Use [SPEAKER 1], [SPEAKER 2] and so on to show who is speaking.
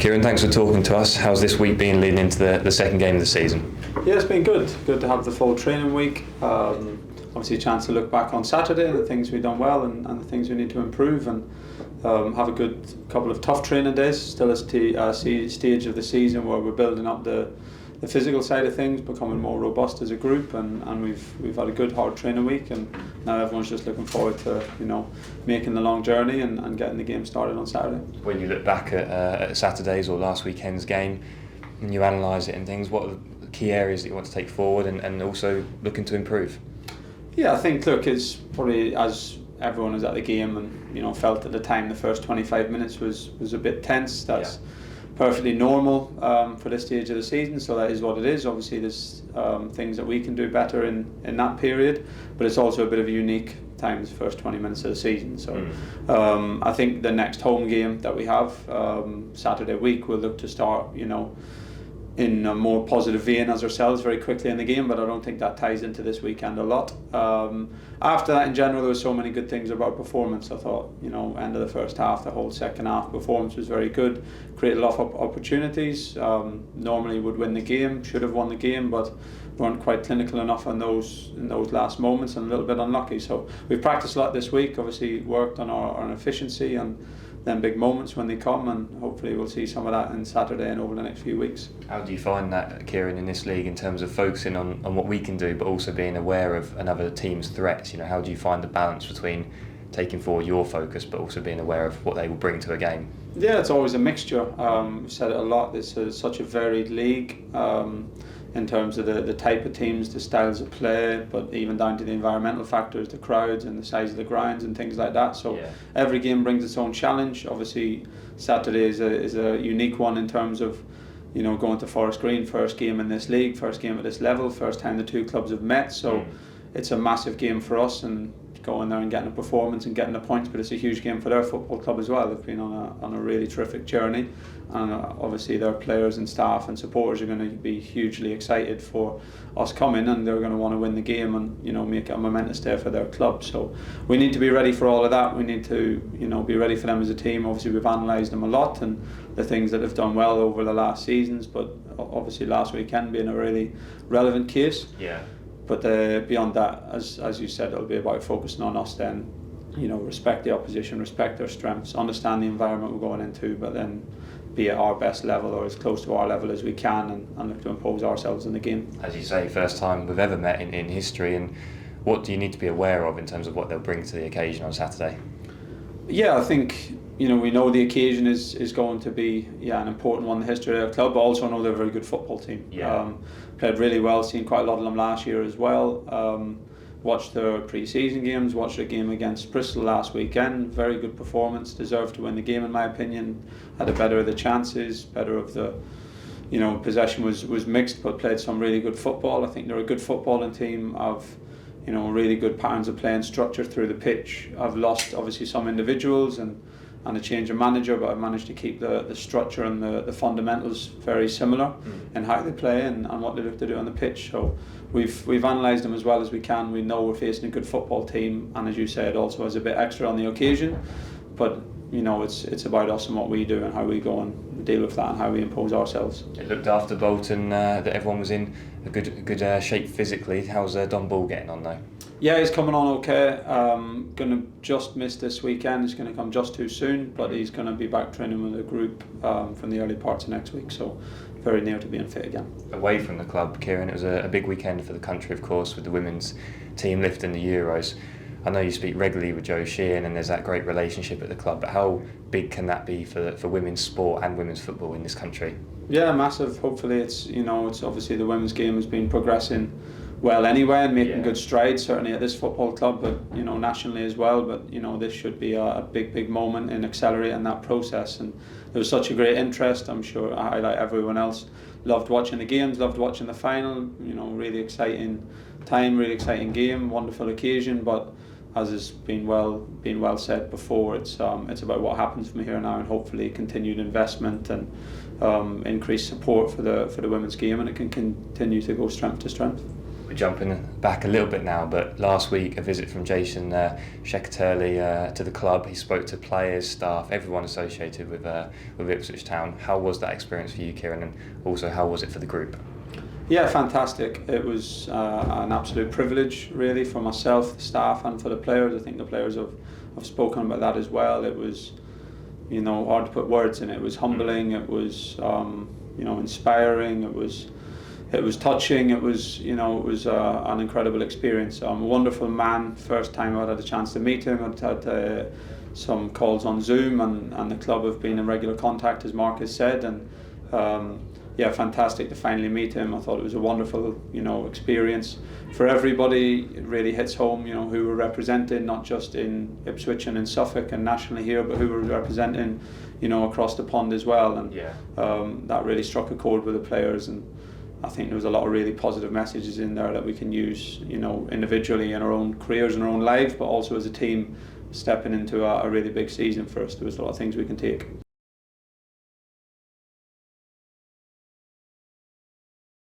[SPEAKER 1] Kieran, thanks for talking to us. How's this week been leading into the second game of the season?
[SPEAKER 2] Yeah, it's been good. Good to have the full training week. Obviously a chance to look back on Saturday, the things we've done well and the things we need to improve, and have a good couple of tough training days. Still a stage of the season where we're building up the physical side of things, becoming more robust as a group, and we've had a good hard training week, and now everyone's just looking forward to making the long journey and getting the game started on Saturday.
[SPEAKER 1] When you look back at Saturday's or last weekend's game and you analyse it and things, what are the key areas that you want to take forward and also looking to improve?
[SPEAKER 2] Yeah, I think it's probably, as everyone was at the game and felt at the time, the first 25 minutes was a bit tense. That's perfectly normal for this stage of the season, so that is what it is. Obviously there's things that we can do better in that period, but it's also a bit of a unique time, the first 20 minutes of the season. So I think the next home game that we have Saturday week, we'll look to start in a more positive vein as ourselves very quickly in the game, but I don't think that ties into this weekend a lot. After that, in general, there were so many good things about performance. I thought, end of the first half, the whole second half performance was very good, created a lot of opportunities, normally would win the game, should have won the game, but weren't quite clinical enough in those last moments and a little bit unlucky. So we've practiced a lot this week, obviously worked on our efficiency and then big moments when they come, and hopefully we'll see some of that on Saturday and over the next few weeks.
[SPEAKER 1] How do you find that, Kieran, in this league in terms of focusing on what we can do but also being aware of another team's threats? How do you find the balance between taking forward your focus but also being aware of what they will bring to a game?
[SPEAKER 2] Yeah, it's always a mixture. We've said it a lot, this is such a varied league in terms of the type of teams, the styles of play, but even down to the environmental factors, the crowds and the size of the grounds and things like that. So every game brings its own challenge. Obviously Saturday is a unique one in terms of going to Forest Green, first game in this league, first game at this level, first time the two clubs have met. So it's a massive game for us, and going there and getting a performance and getting the points, but it's a huge game for their football club as well. They've been on a really terrific journey, and obviously their players and staff and supporters are going to be hugely excited for us coming, and they're going to want to win the game and make it a momentous day for their club. So we need to be ready for all of that. We need to be ready for them as a team. Obviously we've analysed them a lot and the things that have done well over the last seasons, but obviously last weekend being a really relevant case. But beyond that, as you said, it'll be about focusing on us then, respect the opposition, respect their strengths, understand the environment we're going into, but then be at our best level or as close to our level as we can and look to impose ourselves in the game.
[SPEAKER 1] As you say, first time we've ever met in history, and what do you need to be aware of in terms of what they'll bring to the occasion on Saturday?
[SPEAKER 2] Yeah, I think we know the occasion is going to be an important one in the history of the club, but also know they're a very good football team. Played really well, seen quite a lot of them last year as well. Watched their pre-season games, watched their game against Bristol last weekend, very good performance, deserved to win the game in my opinion, had a better of the chances, better of the possession was mixed, but played some really good football. I think they're a good footballing team of really good patterns of play and structure through the pitch. I've lost obviously some individuals and a change of manager, but I've managed to keep the structure and the fundamentals very similar in how they play and what they look to do on the pitch. So we've analysed them as well as we can. We know we're facing a good football team, and as you said, also has a bit extra on the occasion. But it's about us and what we do and how we go and deal with that and how we impose ourselves.
[SPEAKER 1] It looked after Bolton that everyone was in a good shape physically. How's Don Ball getting on though?
[SPEAKER 2] Yeah, he's coming on okay. Going to just miss this weekend. He's going to come just too soon, but he's going to be back training with the group from the early parts of next week. So very near to being fit again.
[SPEAKER 1] Away from the club, Kieran, it was a big weekend for the country, of course, with the women's team lifting the Euros. I know you speak regularly with Joe Sheehan and there's that great relationship at the club, but how big can that be for women's sport and women's football in this country? Yeah,
[SPEAKER 2] massive. Hopefully it's obviously the women's game has been progressing well anyway and making good strides, certainly at this football club, but nationally as well. But this should be a big moment in accelerating that process, and there was such a great interest. I'm sure I, like everyone else, loved watching the games, loved watching the final. Really exciting time, really exciting game, wonderful occasion, but as has been well said before, it's about what happens from here now, and hopefully continued investment and increased support for the women's game, and it can continue to go strength to strength.
[SPEAKER 1] We're jumping back a little bit now, but last week a visit from Jason Shekaterli to the club. He spoke to players, staff, everyone associated with Ipswich Town. How was that experience for you, Kieran, and also how was it for the group?
[SPEAKER 2] Yeah, fantastic. It was an absolute privilege, really, for myself, the staff, and for the players. I think the players have spoken about that as well. It was, hard to put words in it. It was humbling. It was, inspiring. It was touching. It was, an incredible experience. A wonderful man. First time I had a chance to meet him. I'd had some calls on Zoom, and the club have been in regular contact, as Mark has said, and. Fantastic to finally meet him. I thought it was a wonderful, experience for everybody. It really hits home, who we're representing, not just in Ipswich and in Suffolk and nationally here, but who we're representing, across the pond as well. And that really struck a chord with the players. And I think there was a lot of really positive messages in there that we can use, individually in our own careers and our own lives, but also as a team stepping into a really big season for us. There was a lot of things we can take.